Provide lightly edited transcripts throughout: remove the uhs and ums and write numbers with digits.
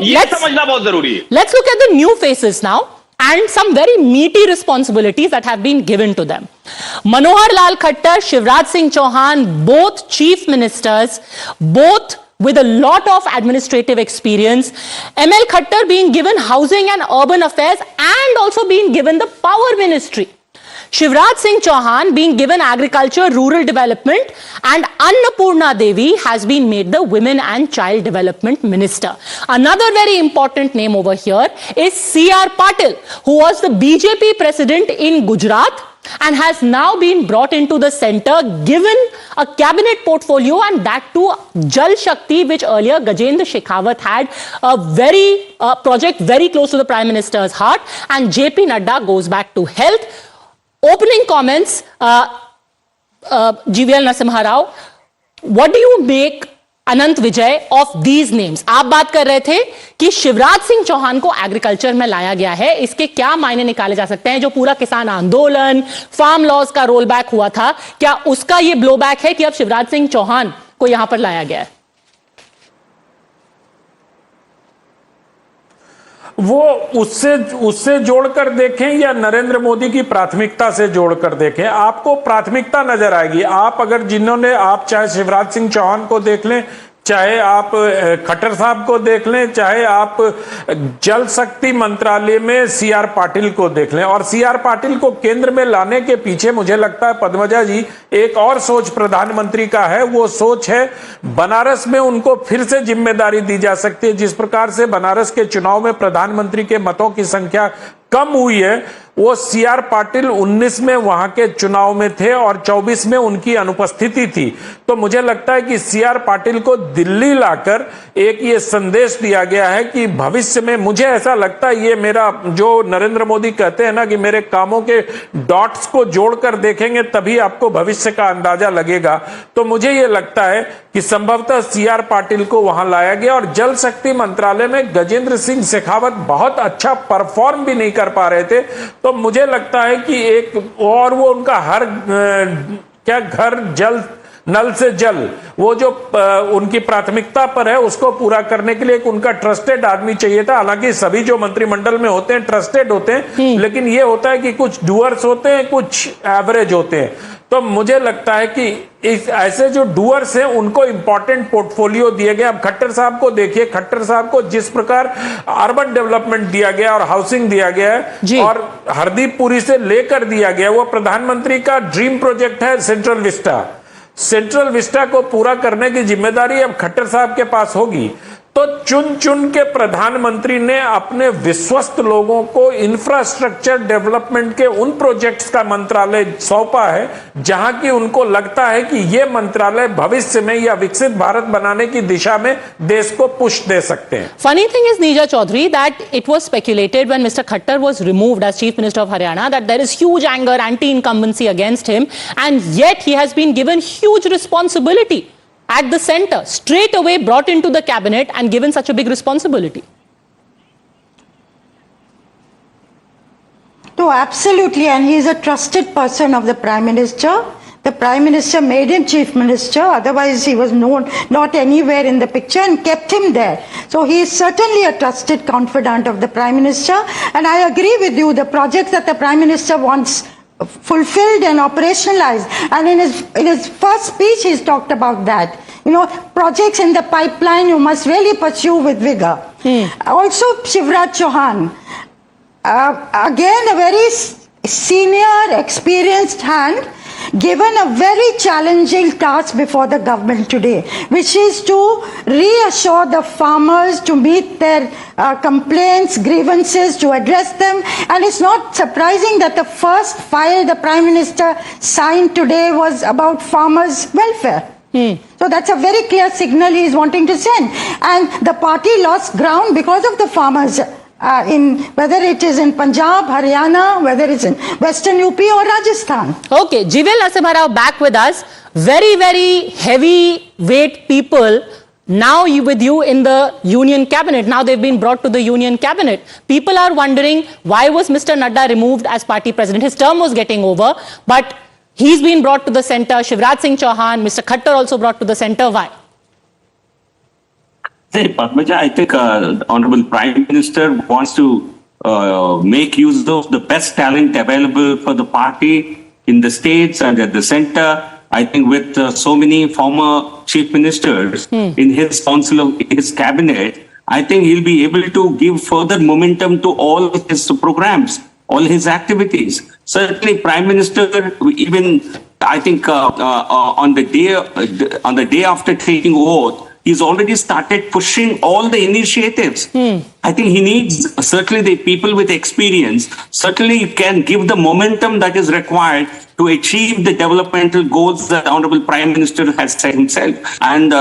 ये समझना बहुत जरूरी है. Let's look at the new faces now and some very meaty responsibilities that have been given to them. Manohar Lal Khattar, Shivraj Singh Chauhan, both chief ministers, both with a lot of administrative experience. ML Khattar being given housing and urban affairs and also being given the power ministry. Shivraj Singh Chauhan being given agriculture, rural development, and Annapurna Devi has been made the women and child development minister. Another very important name over here is C.R. Patil, who was the BJP president in Gujarat and has now been brought into the center, given a cabinet portfolio, and that too Jal Shakti, which earlier Gajendra Shekhawat had, a very project very close to the Prime Minister's heart, and JP Nadda goes back to health. Opening comments, GVL Narasimha Rao, what do you make, Anant Vijay, of these names? आप बात कर रहे थे कि शिवराज सिंह चौहान को agriculture में लाया गया है, इसके क्या मायने निकाले जा सकते हैं? जो पूरा किसान आंदोलन, फार्म लॉज का रोल बैक हुआ था, क्या उसका ये ब्लो बैक है कि अब शिवराज सिंह चौहान को यहां पर लाया गया है? वो उससे जोड़कर देखें या नरेंद्र मोदी की प्राथमिकता से जोड़कर देखें, आपको प्राथमिकता नजर आएगी. आप अगर आप चाहे शिवराज सिंह चौहान को देख लें, चाहे आप खट्टर साहब को देख लें, चाहे आप जल शक्ति मंत्रालय में सीआर पाटिल को देख लें, और सीआर पाटिल को केंद्र में लाने के पीछे मुझे लगता है पद्मजा जी एक और सोच प्रधानमंत्री का है. वो सोच है बनारस में उनको फिर से जिम्मेदारी दी जा सकती है. जिस प्रकार से बनारस के चुनाव में प्रधानमंत्री के मतों की संख्या कम हुई है, वो सीआर पाटिल 19 में वहां के चुनाव में थे और 24 में उनकी अनुपस्थिति थी. तो मुझे लगता है कि सीआर पाटिल को दिल्ली लाकर एक ये संदेश दिया गया है कि भविष्य में, मुझे ऐसा लगता है, ये मेरा जो नरेंद्र मोदी कहते हैं ना कि मेरे कामों के डॉट्स को जोड़कर देखेंगे तभी आपको भविष्य का अंदाजा लगेगा. तो मुझे ये लगता है कि संभवतः सीआर पाटिल को वहां लाया गया. और जल शक्ति मंत्रालय में गजेंद्र सिंह शेखावत बहुत अच्छा परफॉर्म भी नहीं कर पा रहे थे. तो मुझे लगता है कि एक और वो उनका घर जल नल से जल, वो जो उनकी प्राथमिकता पर है उसको पूरा करने के लिए एक उनका ट्रस्टेड आदमी चाहिए था. हालांकि सभी जो मंत्रिमंडल में होते हैं ट्रस्टेड होते हैं, लेकिन ये होता है कि कुछ डूअर्स होते हैं, कुछ एवरेज होते हैं. तो मुझे लगता है कि इस ऐसे जो डूअर्स हैं उनको इंपॉर्टेंट पोर्टफोलियो दिए गए. अब खट्टर साहब को देखिए, खट्टर साहब को जिस प्रकार अर्बन डेवलपमेंट दिया गया और हाउसिंग दिया गया है और हरदीप पुरी से लेकर दिया गया, वो प्रधानमंत्री का ड्रीम प्रोजेक्ट है सेंट्रल विस्टा. सेंट्रल विस्टा को पूरा करने की जिम्मेदारी अब खट्टर साहब के पास होगी. तो चुन चुन के प्रधानमंत्री ने अपने विश्वस्त लोगों को इंफ्रास्ट्रक्चर डेवलपमेंट के उन प्रोजेक्ट्स का मंत्रालय सौंपा है जहां की उनको लगता है कि ये मंत्रालय भविष्य में या विकसित भारत बनाने की दिशा में देश को पुश दे सकते हैं. Funny thing is, Neeja Chaudhary, that it was speculated when Mr. Khattar was removed as Chief Minister of Haryana that there is huge anger, anti-incumbency against him, and yet he has been given huge responsibility at the center, straight away brought into the cabinet and given such a big responsibility. No, absolutely, and he is a trusted person of the Prime Minister. The Prime Minister made him Chief Minister, otherwise he was not anywhere in the picture, and kept him there. So he is certainly a trusted confidant of the Prime Minister, and I agree with you, the projects that the Prime Minister wants fulfilled and operationalized, and in his first speech he's talked about that. Projects in the pipeline you must really pursue with vigor. Also Shivraj Chauhan, again a very senior, experienced hand, given a very challenging task before the government today, which is to reassure the farmers, to meet their complaints, grievances, to address them. And it's not surprising that the first file the Prime Minister signed today was about farmers' welfare. So that's a very clear signal he is wanting to send. And the party lost ground because of the farmers, whether it is in Punjab, Haryana, whether it's in Western UP or Rajasthan. Okay, GVL Narasimha Rao back with us. Very, very heavy weight people now with you in the union cabinet. Now they've been brought to the union cabinet. People are wondering, why was Mr. Nadda removed as party president? His term was getting over, but he's been brought to the center. Shivraj Singh Chauhan, Mr. Khattar also brought to the center. Why? Say, Padmaja, I think the Honorable Prime Minister wants to make use of the best talent available for the party in the states and at the center. I think with so many former chief ministers in his council of his cabinet, I think he'll be able to give further momentum to all his programs, all his activities. Certainly, Prime Minister, even I think on the day after taking oath, he's already started pushing all the initiatives. I think he needs certainly the people with experience, certainly can give the momentum that is required to achieve the developmental goals that the Honorable Prime Minister has set himself. And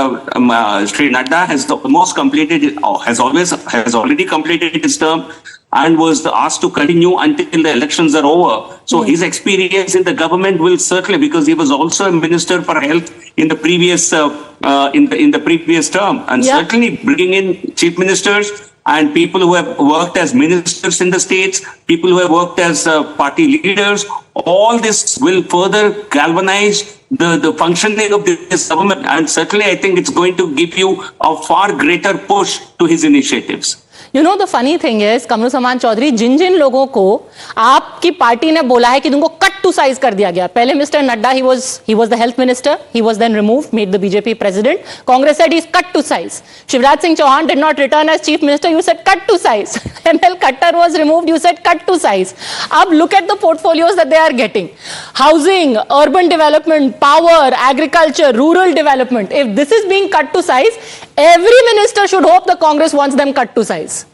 Sri Nadda has almost completed, has already completed his term and was asked to continue until the elections are over. So his experience in the government will certainly, because he was also a minister for health in the previous in the previous term, and certainly bringing in chief ministers and people who have worked as ministers in the states, people who have worked as party leaders, all this will further galvanize the functioning of this government. And certainly I think it's going to give you a far greater push to his initiatives. You know, the funny thing is, Kamru समान चौधरी, जिन जिन लोगों को आपकी party ने बोला है कि तुमको cut to size कर दिया गया, पहले mister Nadda, he was the health minister, he was then removed, made the BJP president. Congress said he's cut to size. Shivraj Singh Chauhan did not return as chief minister, you said cut to size. ML Khattar was removed, you said cut to size. Ab look at the portfolios that they are getting: housing, urban development, power, agriculture, rural development. If this is being cut to size, every minister should hope the Congress wants them cut to size.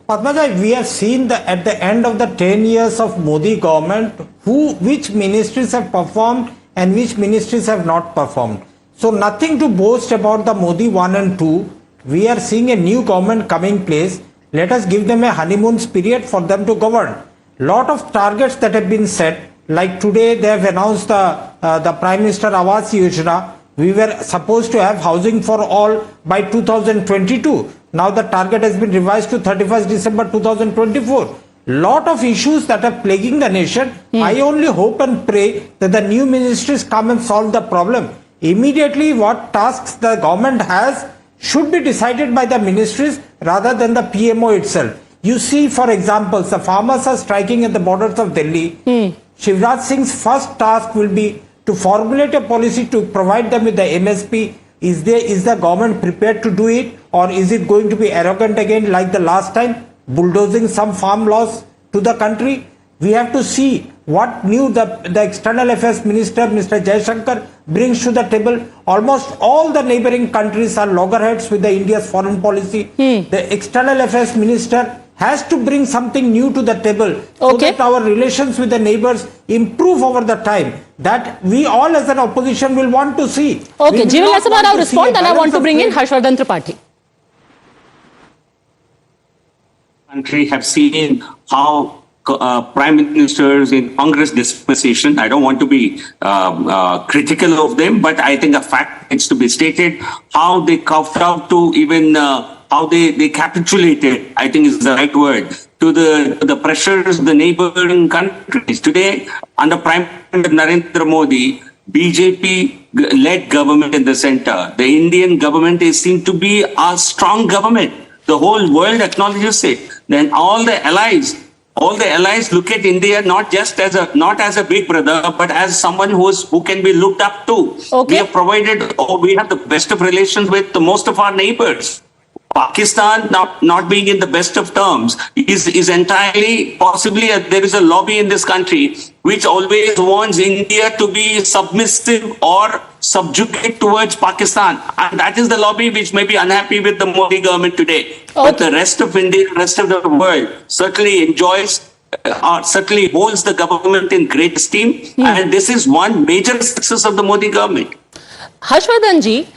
Padmaja, we have seen that at the end of the 10 years of Modi government, which ministries have performed and which ministries have not performed. So nothing to boast about the Modi 1 and 2. We are seeing a new government coming place. Let us give them a honeymoon period for them to govern. Lot of targets that have been set, like today they have announced the Prime Minister Awas Yojana. We were supposed to have housing for all by 2022. Now the target has been revised to 31st December 2024. Lot of issues that are plaguing the nation. I only hope and pray that the new ministries come and solve the problem. Immediately what tasks the government has should be decided by the ministries rather than the PMO itself. You see, for example, the farmers are striking at the borders of Delhi. Shivraj Singh's first task will be to formulate a policy to provide them with the MSP. Is the government prepared to do it, or is it going to be arrogant again like the last time, bulldozing some farm laws to the country? We have to see what new the External Affairs Minister, Mr. Jaishankar, brings to the table. Almost all the neighboring countries are loggerheads with the India's foreign policy. The External Affairs Minister has to bring something new to the table so that our relations with the neighbors improve over the time. That we all as an opposition will want to see. Okay, Jivan Lasamar, I'll respond, and I want to bring in Harshvardhan Tripathi. Country have seen how prime ministers in Congress dispensation, I don't want to be critical of them, but I think a fact needs to be stated, how they coughed out to even how they capitulated, I think is the right word, to the pressures of the neighboring countries. Today, under Prime Minister Narendra Modi, BJP-led government in the center, the Indian government is seen to be a strong government. The whole world acknowledges it. Then all the allies look at India not as a big brother, but as someone who can be looked up to. We have we have the best of relations with most of our neighbors. Pakistan not being in the best of terms is entirely possibly there is a lobby in this country which always wants India to be submissive or subjugate towards Pakistan, and that is the lobby which may be unhappy with the Modi government today. But the rest of India, rest of the world certainly enjoys certainly holds the government in great esteem, and this is one major success of the Modi government. Harshvardhan ji,